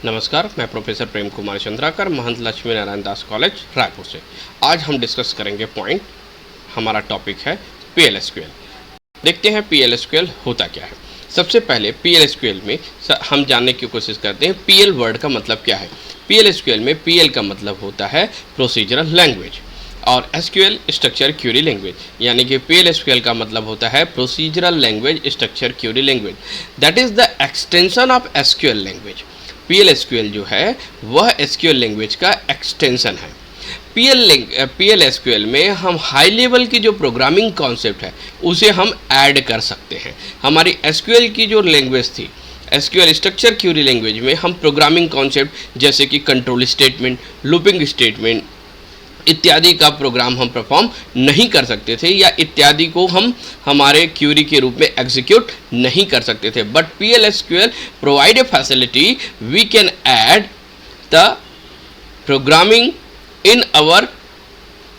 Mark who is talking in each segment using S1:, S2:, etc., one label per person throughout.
S1: नमस्कार, मैं प्रोफेसर प्रेम कुमार चंद्राकर, महंत लक्ष्मी नारायण दास कॉलेज रायपुर से। आज हम डिस्कस करेंगे पॉइंट, हमारा टॉपिक है PL/SQL। देखते हैं PL/SQL होता क्या है। सबसे पहले PL/SQL में हम जानने की कोशिश करते हैं PL वर्ड का मतलब क्या है। PL/SQL में PL का मतलब होता है प्रोसीजरल लैंग्वेज और SQL स्ट्रक्चर क्यूरी लैंग्वेज, यानी कि PL/SQL का मतलब होता है procedural language structure query language. That is the extension of SQL language. PL/SQL जो है वह SQL लैंग्वेज का एक्सटेंशन है। PL/SQL में हम हाई लेवल की जो प्रोग्रामिंग कॉन्सेप्ट है उसे हम ऐड कर सकते हैं। हमारी SQL की जो लैंग्वेज थी, SQL स्ट्रक्चर क्यूरी लैंग्वेज में हम प्रोग्रामिंग कॉन्सेप्ट जैसे कि कंट्रोल स्टेटमेंट, लूपिंग स्टेटमेंट इत्यादि का प्रोग्राम हम परफॉर्म नहीं कर सकते थे, या इत्यादि को हम हमारे क्यूरी के रूप में एग्जीक्यूट नहीं कर सकते थे। But PL/SQL provide a facility we can add the programming in our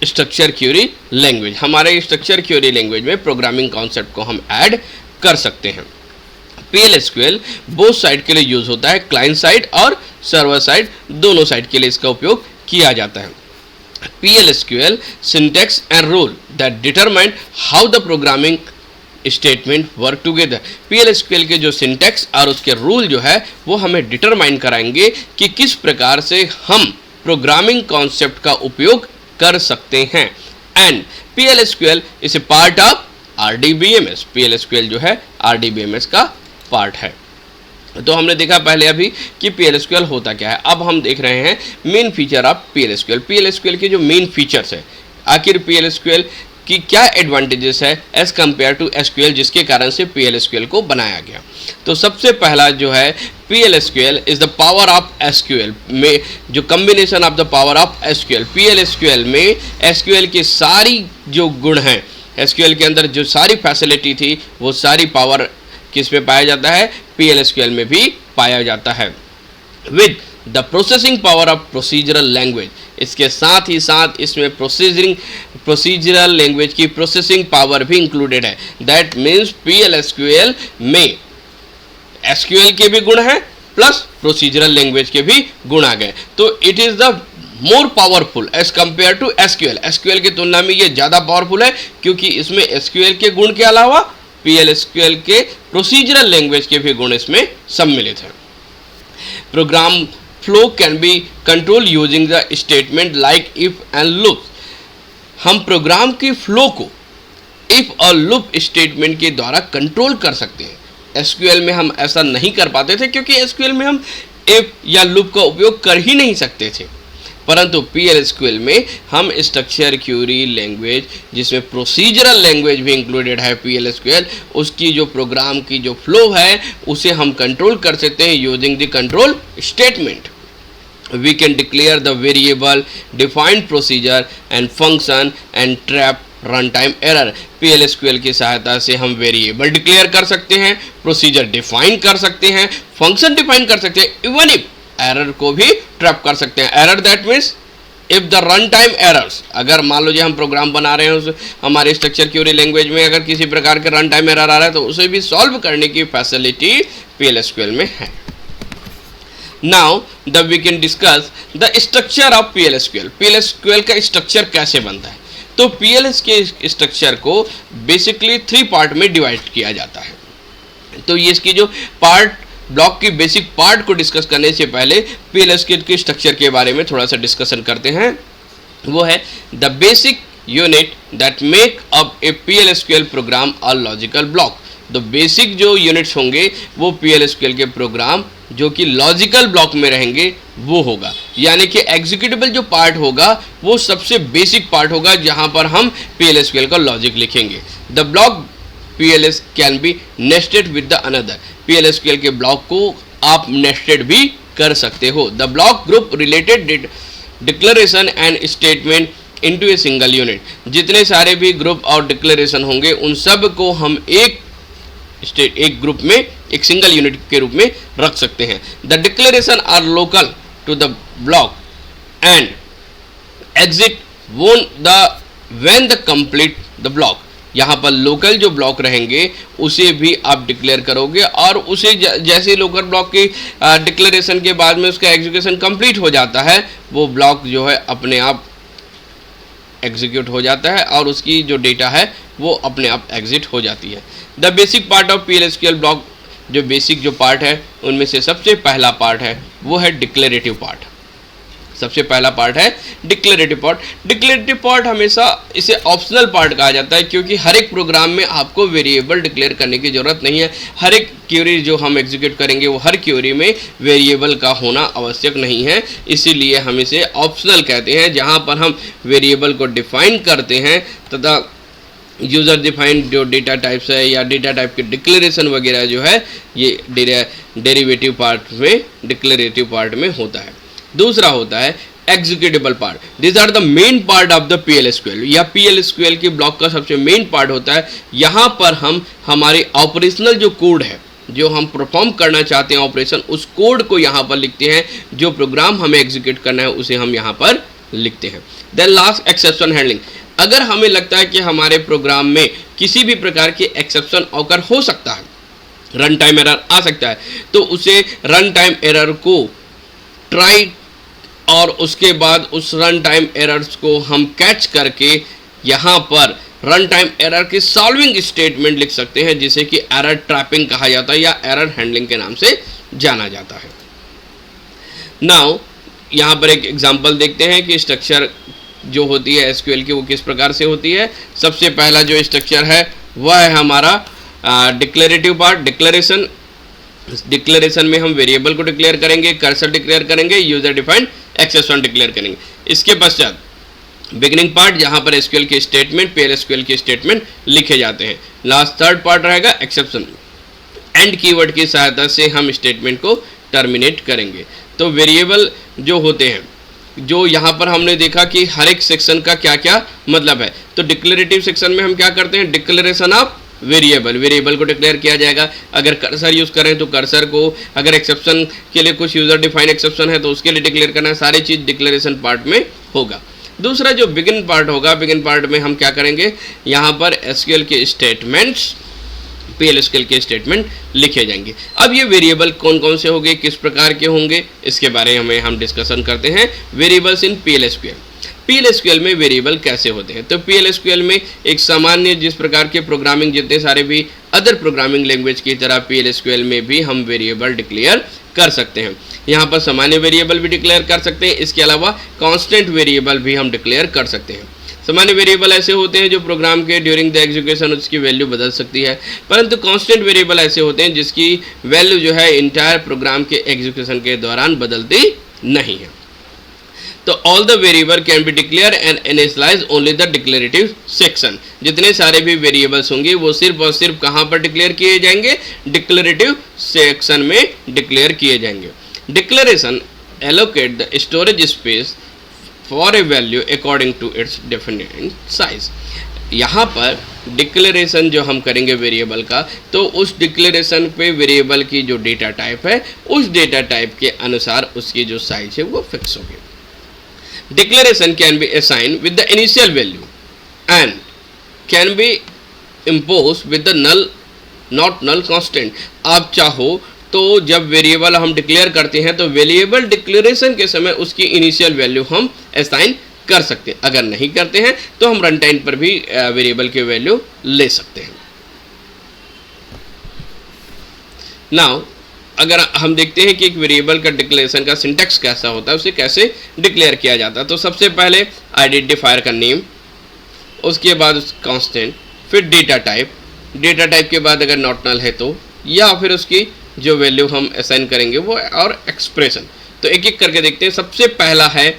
S1: structure query language. हमारे स्ट्रक्चर क्यूरी लैंग्वेज में प्रोग्रामिंग कॉन्सेप्ट को हम ऐड कर सकते हैं। PL/SQL बोथ साइड के लिए यूज़ होता है, क्लाइंट साइड और सर्वर साइड, दोनों साइड के लिए इसका उपयोग किया जाता है। PL/SQL syntax and rule that determine how the programming statement work together। PL/SQL के जो सिंटेक्स और उसके रूल जो है वो हमें डिटरमाइन कराएंगे कि किस प्रकार से हम प्रोग्रामिंग कॉन्सेप्ट का उपयोग कर सकते हैं। And PL/SQL is a part of RDBMS। PL/SQL जो है RDBMS का पार्ट है। तो हमने देखा पहले अभी कि PL/SQL होता क्या है। अब हम देख रहे हैं main feature of PL/SQL। PL/SQL के जो मेन फीचर्स है, आखिर PL/SQL की क्या एडवांटेजेस है एज़ कम्पेयर टू SQL, जिसके कारण से PL/SQL को बनाया गया। तो सबसे पहला जो है PL/SQL is the power of SQL में जो combination of the power of SQL। PL/SQL में SQL की सारी जो गुण हैं, SQL के अंदर जो सारी फैसिलिटी थी वो सारी पावर किस में पाया जाता है, PL/SQL में भी पाया जाता है। With the processing power of procedural language, इसके साथ ही साथ इसमें प्रोसीजरल लैंग्वेज की प्रोसेसिंग पावर भी इंक्लूडेड है। दैट मीन्स PL/SQL में SQL के भी गुण हैं प्लस प्रोसीजरल लैंग्वेज के भी गुण आ गए। तो it is the more powerful as compare to SQL। SQL की तुलना में ये ज़्यादा पावरफुल है क्योंकि इसमें SQL के गुण के अलावा PL/SQL के प्रोसीजरल लैंग्वेज के भी गुण इसमें सम्मिलित हैं। Program flow can be control using the statement like if and loop. हम प्रोग्राम की फ्लो को इफ और लूप स्टेटमेंट के द्वारा कंट्रोल कर सकते हैं। SQL में हम ऐसा नहीं कर पाते थे क्योंकि SQL में हम इफ या लूप का उपयोग कर ही नहीं सकते थे, परंतु PL/SQL में हम स्ट्रक्चर क्यूरी लैंग्वेज जिसमें प्रोसीजरल लैंग्वेज भी इंक्लूडेड है PL/SQL, उसकी जो प्रोग्राम की जो फ्लो है उसे हम कंट्रोल कर सकते हैं using the control statement. We can declare the variable, defined procedure and function and trap run time error. PL/SQL की सहायता से हम वेरिएबल डिक्लेयर कर सकते हैं, प्रोसीजर डिफाइन कर सकते हैं, फंक्शन डिफाइन कर सकते हैं, इवन इफ एरर को भी ट्रैप कर सकते हैं। Error that means if the run time errors, अगर मान लो हम प्रोग्राम बना रहे हैं उस हमारे स्ट्रक्चर क्यूरी लैंग्वेज में अगर किसी प्रकार के रन टाइम एरर आ रहा है तो उसे भी सॉल्व करने की फैसिलिटी PL/SQL में है। Now the we can discuss the structure of PL/SQL। PL/SQL का स्ट्रक्चर कैसे बनता है। तो PL के स्ट्रक्चर को बेसिकली 3 पार्ट में डिवाइड किया जाता है। तो ये इसकी जो पार्ट ब्लॉक की बेसिक पार्ट को डिस्कस करने से पहले PL/SQL के स्ट्रक्चर के बारे में थोड़ा सा डिस्कशन करते हैं। वो है the basic unit that make up a PL/SQL program और लॉजिकल ब्लॉक। तो बेसिक जो यूनिट्स होंगे वो PL/SQL के प्रोग्राम जो कि लॉजिकल ब्लॉक में रहेंगे वो होगा, यानी कि एग्जीक्यूटेबल जो पार्ट होगा वो सबसे बेसिक पार्ट होगा जहाँ पर हम PL/SQL का लॉजिक लिखेंगे। The block PLS can be nested with the another. PL/SQL के ब्लॉक को आप नेस्टेड भी कर सकते हो। The block group related declaration and statement into a single unit. जितने सारे भी ग्रुप और डिक्लेरेशन होंगे उन सब को हम एक ग्रुप में एक सिंगल यूनिट के रूप में रख सकते हैं। The declaration are local to the block and exit when the complete the block. यहाँ पर लोकल जो ब्लॉक रहेंगे उसे भी आप डिक्लेयर करोगे, और उसे जैसे लोकल ब्लॉक की डिक्लेरेशन के बाद में उसका एग्जीक्यूशन कंप्लीट हो जाता है, वो ब्लॉक जो है अपने आप एग्जीक्यूट हो जाता है और उसकी जो डेटा है वो अपने आप एग्जिट हो जाती है। The basic part of PL/SQL block, जो बेसिक जो पार्ट है उनमें से सबसे पहला पार्ट है वो है डिक्लेरेटिव पार्ट। सबसे पहला पार्ट है डिक्लेरेटिव पार्ट। डिक्लेरेटिव पार्ट हमेशा इसे ऑप्शनल पार्ट कहा जाता है, क्योंकि हर एक प्रोग्राम में आपको वेरिएबल डिक्लेयर करने की ज़रूरत नहीं है। हर एक क्वेरी जो हम एग्जीक्यूट करेंगे वो हर क्वेरी में वेरिएबल का होना आवश्यक नहीं है, इसीलिए हम इसे ऑप्शनल कहते हैं, जहाँ पर हम वेरिएबल को डिफाइन करते हैं तथा यूज़र डिफाइंड जो डेटा टाइप्स है या डेटा टाइप के डिक्लेरेशन वगैरह जो है ये डेरिवेटिव पार्ट में, डिक्लेरेटिव पार्ट में होता है। दूसरा होता है executable part. This are the main part of the PL/SQL। या PL/SQL के ब्लॉक का सबसे मेन पार्ट होता है। यहाँ पर हम हमारे ऑपरेशनल जो कोड है, जो हम परफॉर्म करना चाहते हैं ऑपरेशन, उस कोड को यहाँ पर लिखते हैं। जो प्रोग्राम हमें एग्जीक्यूट करना है उसे हम यहाँ पर लिखते हैं। Then last, exception handling. अगर हमें लगता है कि हमारे प्रोग्राम में किसी भी प्रकार के एक्सेप्शन ऑकर हो सकता है, रन टाइम एरर आ सकता है, तो उसे रन टाइम एरर को ट्राई और उसके बाद उस रन टाइम एरर्स को हम कैच करके यहाँ पर रन टाइम एरर की सॉल्विंग स्टेटमेंट लिख सकते हैं, जिसे कि एरर ट्रैपिंग कहा जाता है या एरर हैंडलिंग के नाम से जाना जाता है। नाउ यहाँ पर एक एग्जांपल देखते हैं कि स्ट्रक्चर जो होती है SQL की वो किस प्रकार से होती है। सबसे पहला जो स्ट्रक्चर है वह है हमारा डिक्लेरेटिव पार्ट, डिक्लेरेशन। डिक्लेरेशन में हम वेरिएबल को डिक्लेयर करेंगे, कर्सर डिक्लेयर करेंगे, यूजर डिफाइंड एक्सेप्शन डिक्लेयर करेंगे। इसके पश्चात बिगिनिंग पार्ट, जहाँ पर SQL के स्टेटमेंट, PL/SQL के स्टेटमेंट लिखे जाते हैं। लास्ट थर्ड पार्ट रहेगा एक्सेप्शन। एंड कीवर्ड की सहायता से हम स्टेटमेंट को टर्मिनेट करेंगे। तो वेरिएबल जो होते हैं, जो यहाँ पर हमने देखा कि हर एक सेक्शन का क्या क्या मतलब है। तो डिक्लेरेटिव सेक्शन में हम क्या करते हैं, डिक्लेरेशन ऑफ वेरिएबल, वेरिएबल को डिक्लेयर किया जाएगा। अगर कर्सर यूज़ करें तो कर्सर को, अगर एक्सेप्शन के लिए कुछ यूज़र डिफाइंड एक्सेप्शन है तो उसके लिए डिक्लेयर करना है। सारी चीज़ डिक्लेरेशन पार्ट में होगा। दूसरा जो बिगिन पार्ट होगा, बिगिन पार्ट में हम क्या करेंगे, यहाँ पर SQL के स्टेटमेंट्स, PL/SQL के स्टेटमेंट लिखे जाएंगे। अब ये वेरिएबल कौन कौन से होंगे, किस प्रकार के होंगे, इसके बारे में हम डिस्कशन करते हैं। Variables in PL/SQL। PL/SQL में वेरिएबल कैसे होते हैं, तो PL/SQL में एक सामान्य जिस प्रकार के प्रोग्रामिंग जितने सारे भी अदर प्रोग्रामिंग लैंग्वेज की तरह PL/SQL में भी हम वेरिएबल डिक्लेयर कर सकते हैं। यहाँ पर सामान्य वेरिएबल भी डिक्लेयर कर सकते हैं, इसके अलावा कांस्टेंट वेरिएबल भी हम डिक्लेयर कर सकते हैं। सामान्य वेरिएबल ऐसे होते हैं जो प्रोग्राम के ड्यूरिंग द एग्जीक्यूशन उसकी वैल्यू बदल सकती है, परंतु कांस्टेंट वेरिएबल ऐसे होते हैं जिसकी वैल्यू जो है इंटायर प्रोग्राम के एग्जीक्यूशन के दौरान बदलती नहीं है। तो all the variable can be declare and initialise only the declarative section. जितने सारे भी वेरिएबल्स होंगे वो सिर्फ और सिर्फ कहाँ पर डिक्लेयर किए जाएंगे, डिक्लेरेटिव सेक्शन में डिक्लेयर किए जाएंगे। Declaration allocate the storage space for a value according to its defined size. यहाँ पर डिक्लेरेशन जो हम करेंगे वेरिएबल का, तो उस डिक्लेरेशन पे वेरिएबल की जो डेटा टाइप है उस डेटा टाइप के अनुसार उसकी जो साइज है वो फिक्स होगी। Declaration can be assigned with the initial value and can be imposed with the null not null constant। आप चाहो तो जब वेरिएबल हम डिक्लेयर करते हैं तो वेरिएबल डिक्लेरेशन के समय उसकी इनिशियल वैल्यू हम असाइन कर सकते हैं। अगर नहीं करते हैं तो हम रन टाइम पर भी वेरिएबल की वैल्यू ले सकते हैं। नाउ अगर हम देखते हैं कि एक वेरिएबल का डिक्लेरेशन का सिंटैक्स कैसा होता है, उसे कैसे डिक्लेयर किया जाता है, तो सबसे पहले आइडेंटिफायर का नेम, उसके बाद कांस्टेंट, फिर डेटा टाइप, डेटा टाइप के बाद अगर नॉट नल है तो, या फिर उसकी जो वैल्यू हम असाइन करेंगे वो, और एक्सप्रेशन। तो एक एक करके देखते हैं। सबसे पहला है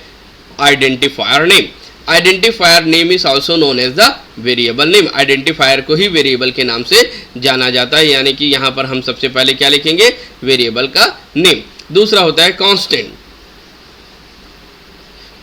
S1: identifier name. Identifier name is also known as the variable name. Identifier को ही वेरिएबल के नाम से जाना जाता है, यानी कि यहाँ पर हम सबसे पहले क्या लिखेंगे, वेरिएबल का नेम। दूसरा होता है constant.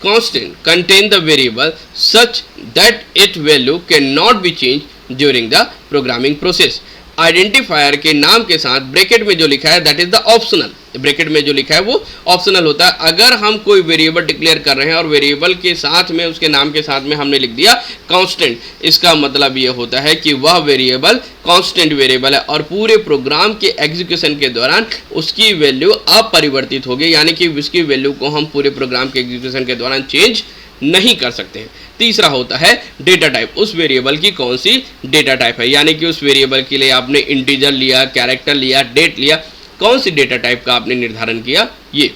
S1: Constant contain the variable such that it value can not be change during the programming process. Identifier के नाम के साथ ब्रैकेट में जो लिखा है that is the optional. Bracket में जो लिखा है वो ऑप्शनल होता है। अगर हम कोई वेरिएबल डिक्लेयर कर रहे हैं और वेरिएबल के साथ में उसके नाम के साथ में हमने लिख दिया कांस्टेंट, इसका मतलब ये होता है कि वह वेरिएबल कांस्टेंट वेरिएबल है और पूरे प्रोग्राम के एग्जीक्यूशन के दौरान उसकी वैल्यू अपरिवर्तित होगी, यानी कि उसकी वैल्यू को हम पूरे प्रोग्राम के एग्जीक्यूशन के दौरान चेंज नहीं कर सकते हैं। तीसरा होता है डेटा टाइप, उस वेरिएबल की कौन सी डेटा टाइप है, यानी कि उस वेरिएबल के लिए आपने इंटीजर लिया, कैरेक्टर लिया, डेट लिया, कौन सी डेटा टाइप का आपने निर्धारण किया ये।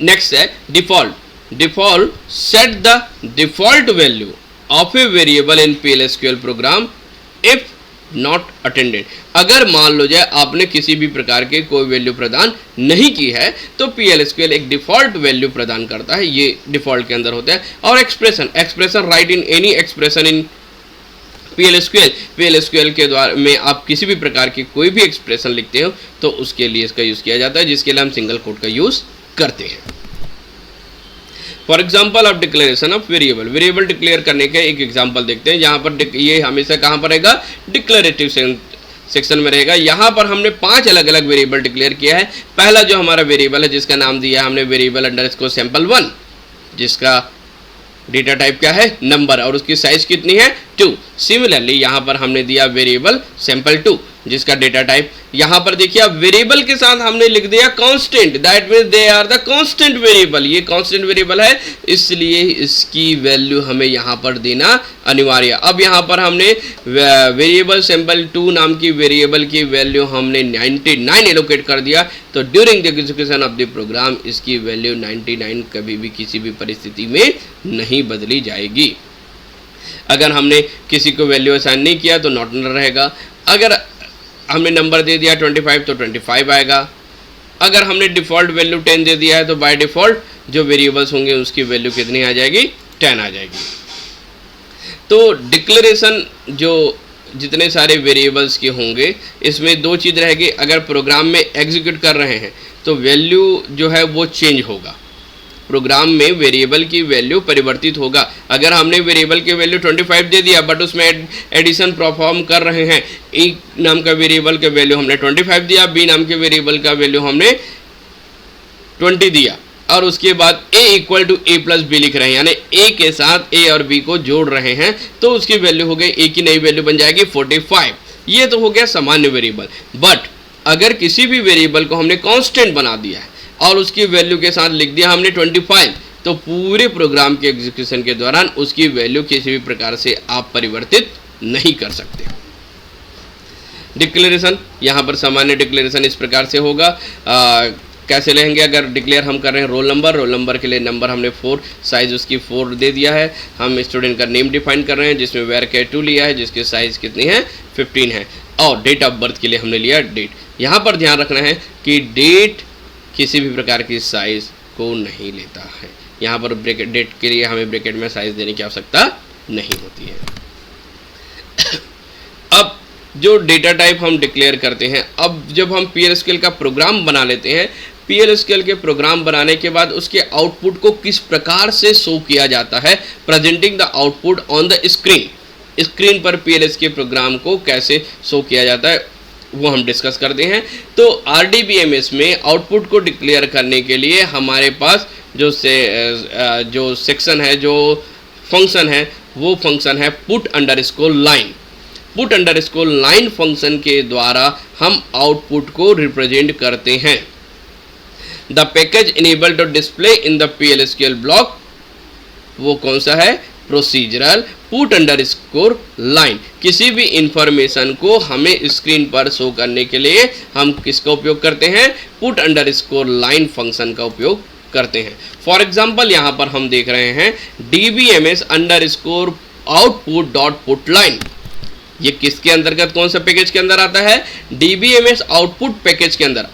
S1: नेक्स्ट है default. Default set the default value of a variable in PL/SQL program if not attended. अगर मान लो जाए आपने किसी भी प्रकार के कोई वैल्यू प्रदान नहीं की है तो PL/SQL एक डिफॉल्ट वैल्यू प्रदान करता है, ये डिफॉल्ट के अंदर होता है। और expression right in any expression in PL/SQL के द्वारा में आप किसी भी प्रकार की कोई भी एक्सप्रेशन लिखते हो तो उसके लिए इसका यूज़ किया जाता है, जिसके लिए हम सिंगल कोट का यूज़ करते हैं। For example of declaration of variable, variable declare करने के एक एग्जाम्पल देखते हैं। यहाँ पर ये हमेशा कहाँ पर रहेगा, डिक्लेरेटिव सेक्शन में रहेगा। यहाँ पर हमने 5 अलग अलग वेरिएबल डिक्लेयर किया है। पहला जो हमारा वेरिएबल है जिसका नाम दिया है हमने वेरिएबल _ sample1, जिसका डेटा टाइप क्या है, नंबर, और उसकी साइज कितनी है 2। सिमिलरली यहाँ पर हमने दिया वेरिएबल sample2 जिसका डेटा टाइप, यहाँ पर देखिए अब वेरिएबल के साथ हमने लिख दिया constant, that means they are the constant variable. ये कांस्टेंट वेरिएबल है इसलिए इसकी वैल्यू हमें यहाँ पर देना अनिवार्य। अब यहाँ पर हमने वेरिएबल sample2 नाम की वेरिएबल की वैल्यू हमने 99 एलोकेट कर दिया, तो during the execution of the program इसकी वैल्यू 99 कभी भी किसी भी परिस्थिति में नहीं बदली जाएगी। अगर हमने किसी को वैल्यू असाइन नहीं किया तो नॉट नल रहेगा। अगर हमने नंबर दे दिया 25 तो 25 आएगा। अगर हमने डिफ़ॉल्ट वैल्यू 10 दे दिया है तो बाय डिफ़ॉल्ट जो वेरिएबल्स होंगे उसकी वैल्यू कितनी आ जाएगी, 10 आ जाएगी। तो डिक्लेरेशन जो जितने सारे वेरिएबल्स के होंगे इसमें 2 चीज़ रहेगी। अगर प्रोग्राम में एग्जीक्यूट कर रहे हैं तो वैल्यू जो है वो चेंज होगा, प्रोग्राम में वेरिएबल की वैल्यू परिवर्तित होगा। अगर हमने वेरिएबल की वैल्यू 25 दे दिया बट उसमें एडिशन परफॉर्म कर रहे हैं, ए नाम का वेरिएबल का वैल्यू हमने 25 दिया, बी नाम के वेरिएबल का वैल्यू हमने 20 दिया, और उसके बाद a = a+b लिख रहे हैं, यानी a के साथ a और b को जोड़ रहे हैं, तो उसकी वैल्यू हो गई, a की नई वैल्यू बन जाएगी 45। ये तो हो गया सामान्य वेरिएबल। बट अगर किसी भी वेरिएबल को हमने कांस्टेंट बना दिया है और उसकी वैल्यू के साथ लिख दिया हमने 25, तो पूरे प्रोग्राम के एग्जीक्यूशन के दौरान उसकी वैल्यू किसी भी प्रकार से आप परिवर्तित नहीं कर सकते। डिक्लेरेशन, यहाँ पर सामान्य डिक्लेरेशन इस प्रकार से होगा। कैसे लेंगे, अगर डिक्लेयर हम कर रहे हैं रोल नंबर के लिए नंबर हमने 4, साइज उसकी 4 दे दिया है। हम स्टूडेंट का नेम डिफाइन कर रहे हैं जिसमें var_2 लिया है, जिसकी साइज कितनी है 15 है, और डेट ऑफ बर्थ के लिए हमने लिया डेट। यहाँ पर ध्यान रखना है कि डेट किसी भी प्रकार की साइज को नहीं लेता है। यहाँ पर ब्रैकेट डेट के लिए हमें ब्रैकेट में साइज देने की आवश्यकता नहीं होती है। अब जो डेटा टाइप हम डिक्लेयर करते हैं, अब जब हम PL/SQL का प्रोग्राम बना लेते हैं, PL/SQL के प्रोग्राम बनाने के बाद उसके आउटपुट को किस प्रकार से शो किया जाता है, presenting the output on the screen पर PL/SQL प्रोग्राम को कैसे शो किया जाता है वो हम डिस्कस करते हैं। तो RDBMS में आउटपुट को डिक्लेयर करने के लिए हमारे पास जो सेक्शन है, जो फंक्शन है, वो फंक्शन है put_line। put_line फंक्शन के द्वारा हम आउटपुट को रिप्रेजेंट करते हैं। The package enable to display in the PL/SQL block, वो कौन सा है, प्रोसीजरल put_line। किसी भी इंफॉर्मेशन को हमें स्क्रीन पर शो करने के लिए हम किसका उपयोग करते हैं, put_line फंक्शन का उपयोग करते हैं। फॉर एग्जाम्पल यहाँ पर हम देख रहे हैं dbms_output.putline, ये किसके अंतर्गत, कौन सा पैकेज के अंदर आता है, dbms आउटपुट पैकेज के अंदर।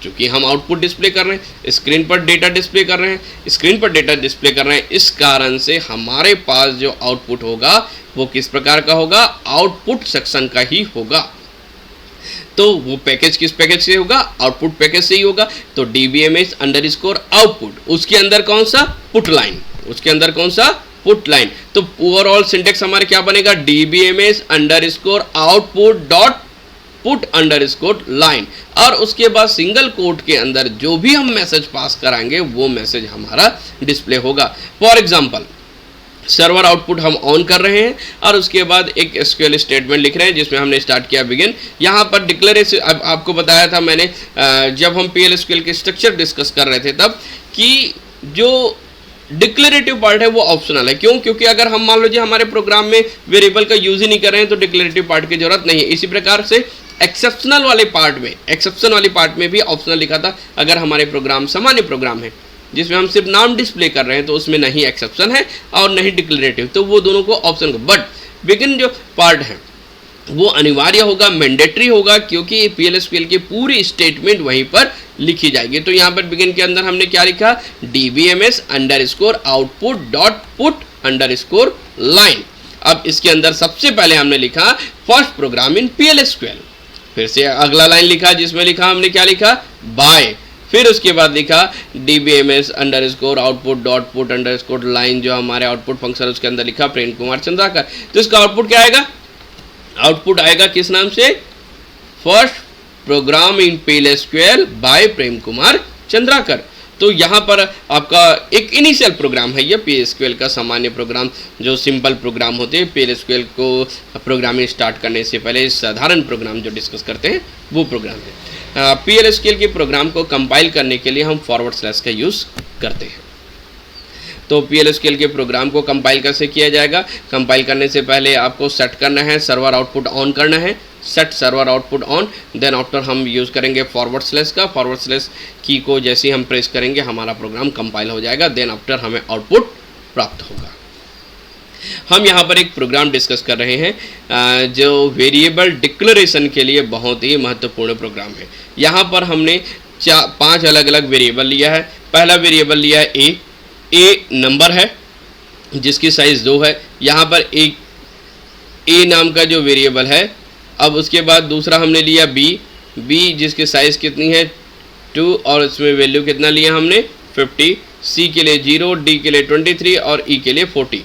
S1: चूँकि हम आउटपुट डिस्प्ले कर रहे हैं, स्क्रीन पर डेटा डिस्प्ले कर रहे हैं, इस कारण से हमारे पास जो आउटपुट होगा वो किस प्रकार का होगा, आउटपुट सेक्शन का ही होगा। तो वो पैकेज किस पैकेज से होगा, आउटपुट पैकेज से ही होगा। तो dbms_output, उसके अंदर कौन सा, पुट लाइन। तो ओवरऑल सिंटेक्स हमारे क्या बनेगा, dbms_output पुट अंडरस्कोर लाइन, और उसके बाद सिंगल कोट के अंदर जो भी हम मैसेज पास कराएंगे वो मैसेज हमारा डिस्प्ले होगा। फॉर एग्जांपल सर्वर आउटपुट हम ऑन कर रहे हैं और उसके बाद एक एसक्यूएल स्टेटमेंट लिख रहे हैं जिसमें हमने स्टार्ट किया बिगिन। यहाँ पर डिक्लेरेशन, अब आपको बताया था मैंने जब हम PL/SQL के स्ट्रक्चर डिस्कस कर रहे थे तब, कि जो डिक्लेरेटिव पार्ट है वो ऑप्शनल है। क्यों? क्योंकि अगर हम मान लीजिए हमारे प्रोग्राम में वेरिएबल का यूज ही नहीं कर रहे हैं तो डिक्लेरेटिव पार्ट की जरूरत नहीं है। इसी प्रकार से एक्सेप्शन वाले पार्ट में भी ऑप्शनल लिखा था। अगर हमारे प्रोग्राम सामान्य प्रोग्राम है जिसमें हम सिर्फ नाम डिस्प्ले कर रहे हैं तो उसमें नहीं एक्सेप्शन है और नहीं डिक्लेरेटिव, तो वो दोनों को ऑप्शन। बट बिगिन जो पार्ट है वो अनिवार्य होगा, मैंडेटरी होगा, क्योंकि PL/SQL की पूरी स्टेटमेंट वहीं पर लिखी जाएगी। तो यहाँ पर बिगिन के अंदर हमने क्या लिखा, dbms_output.put_line। अब इसके अंदर सबसे पहले हमने लिखा फर्स्ट प्रोग्राम इन PL/SQL। फिर से अगला लाइन लिखा जिसमें लिखा हमने क्या लिखा, बाय। फिर उसके बाद लिखा dbms_output.put_line, जो हमारे आउटपुट फंक्शन उसके अंदर लिखा प्रेम कुमार चंद्राकर। तो इसका आउटपुट क्या आएगा, आउटपुट आएगा किस नाम से, फर्स्ट प्रोग्राम इन PL/SQL बाय प्रेम कुमार चंद्राकर। तो यहाँ पर आपका एक इनिशियल प्रोग्राम है, ये PL/SQL का सामान्य प्रोग्राम, जो सिंपल प्रोग्राम होते हैं PL/SQL को प्रोग्रामिंग स्टार्ट करने से पहले साधारण प्रोग्राम जो डिस्कस करते हैं वो प्रोग्राम है। PL/SQL के प्रोग्राम को कंपाइल करने के लिए हम फॉरवर्ड स्लैश का यूज़ करते हैं। तो PL/SQL के प्रोग्राम को कंपाइल कैसे किया जाएगा, कंपाइल करने से पहले आपको सेट करना है, सर्वर आउटपुट ऑन करना है, set server output on. Then after हम यूज़ करेंगे फॉरवर्ड स्लैश का। फॉरवर्ड स्लैश की को जैसे ही हम प्रेस करेंगे हमारा प्रोग्राम कंपाइल हो जाएगा। देन आफ्टर हमें आउटपुट प्राप्त होगा। हम यहाँ पर एक प्रोग्राम डिस्कस कर रहे हैं जो वेरिएबल डिक्लेरेशन के लिए बहुत ही महत्वपूर्ण प्रोग्राम है। यहाँ पर हमने 5 अलग अलग वेरिएबल लिया है। पहला वेरिएबल लिया है ए नंबर है जिसकी साइज़ 2 है। यहाँ पर एक ए नाम का जो वेरिएबल है। अब उसके बाद दूसरा हमने लिया बी जिसकी साइज़ कितनी है 2 और इसमें वैल्यू कितना लिया हमने 50। सी के लिए 0, डी के लिए 23 और ई के लिए 40।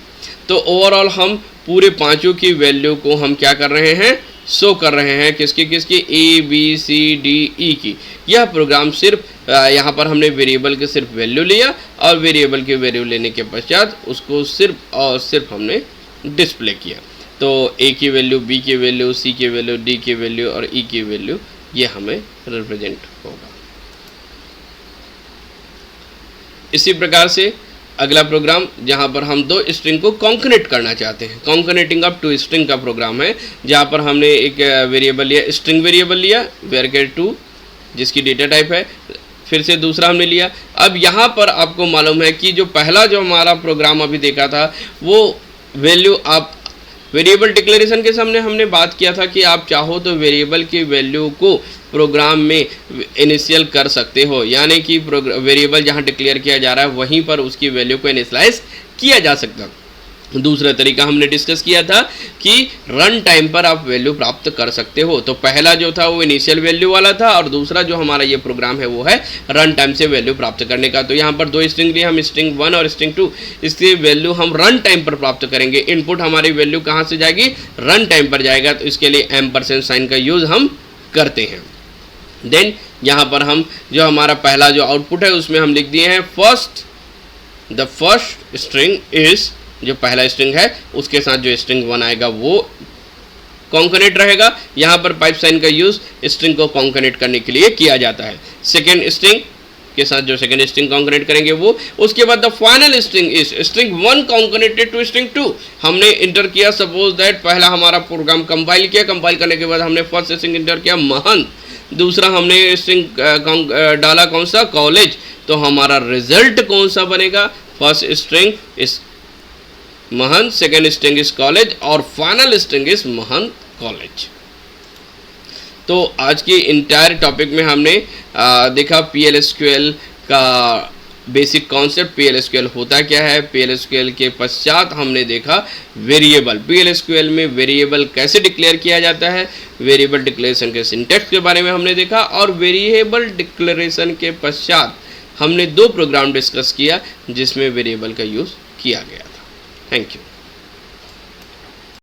S1: तो ओवरऑल हम पूरे पांचों की वैल्यू को हम क्या कर रहे हैं, शो कर रहे हैं। किसकी A B C D E की। यह प्रोग्राम सिर्फ यहाँ पर हमने वेरिएबल के सिर्फ वैल्यू लिया और वेरिएबल की वैल्यू लेने के पश्चात उसको सिर्फ और सिर्फ हमने डिस्प्ले किया। तो ए की वैल्यू, बी की वैल्यू, सी की वैल्यू, डी की वैल्यू और ई की वैल्यू ये हमें रिप्रेजेंट होगा। इसी प्रकार से अगला प्रोग्राम जहाँ पर हम 2 स्ट्रिंग को कॉन्कनेट करना चाहते हैं, कॉन्कनेटिंग ऑफ 2 स्ट्रिंग का प्रोग्राम है, जहाँ पर हमने एक वेरिएबल लिया, स्ट्रिंग वेरिएबल लिया varchar 2 जिसकी डेटा टाइप है। फिर से दूसरा हमने लिया। अब यहाँ पर आपको मालूम है कि जो पहला जो हमारा प्रोग्राम अभी देखा था वो वैल्यू, आप वेरिएबल डिक्लेरेशन के सामने हमने बात किया था कि आप चाहो तो वेरिएबल की वैल्यू को प्रोग्राम में इनिशियल कर सकते हो, यानी कि वेरिएबल जहां डिक्लेयर किया जा रहा है वहीं पर उसकी वैल्यू को इनिशियलाइज किया जा सकता है। दूसरा तरीका हमने डिस्कस किया था कि रन टाइम पर आप वैल्यू प्राप्त कर सकते हो। तो पहला जो था वो इनिशियल वैल्यू वाला था और दूसरा जो हमारा ये प्रोग्राम है वो है रन टाइम से वैल्यू प्राप्त करने का। तो यहाँ पर 2 स्ट्रिंग लिए, हम स्ट्रिंग 1 और स्ट्रिंग 2, इसकी वैल्यू हम रन टाइम पर प्राप्त करेंगे। इनपुट हमारी वैल्यू कहाँ से जाएगी, रन टाइम पर जाएगा। तो इसके लिए एम्परसेंड साइन का यूज़ हम करते हैं। देन यहाँ पर हम जो हमारा पहला जो आउटपुट है उसमें हम लिख दिए हैं द फर्स्ट स्ट्रिंग इज, जो पहला स्ट्रिंग है उसके साथ जो स्ट्रिंग 1 आएगा वो कॉन्कनेट रहेगा। यहाँ पर पाइप साइन का यूज़ स्ट्रिंग को कॉन्कनेट करने के लिए किया जाता है। सेकेंड स्ट्रिंग के साथ जो सेकेंड स्ट्रिंग कॉन्कनेट करेंगे वो, उसके बाद the final string is string 1 concatenated to string 2 हमने इंटर किया। सपोज दैट पहला हमारा प्रोग्राम कंपाइल किया, कंपाइल करने के बाद हमने फर्स्ट स्ट्रिंग इंटर किया महंत, दूसरा हमने स्ट्रिंग डाला कौन सा, कॉलेज। तो हमारा रिजल्ट कौन सा बनेगा, first string is Mahant, second string is college और final string is Mahant college. तो आज की इंटायर टॉपिक में हमने देखा PL/SQL का बेसिक कॉन्सेप्ट, PL/SQL होता क्या है। PL/SQL के पश्चात हमने देखा वेरिएबल, PL/SQL में वेरिएबल कैसे डिक्लेयर किया जाता है, वेरिएबल डिक्लेरेशन के सिंटैक्स के बारे में हमने देखा। और वेरिएबल डिक्लेरेशन के पश्चात हमने 2 प्रोग्राम डिस्कस किया जिसमें वेरिएबल का यूज़ किया गया था। Thank you.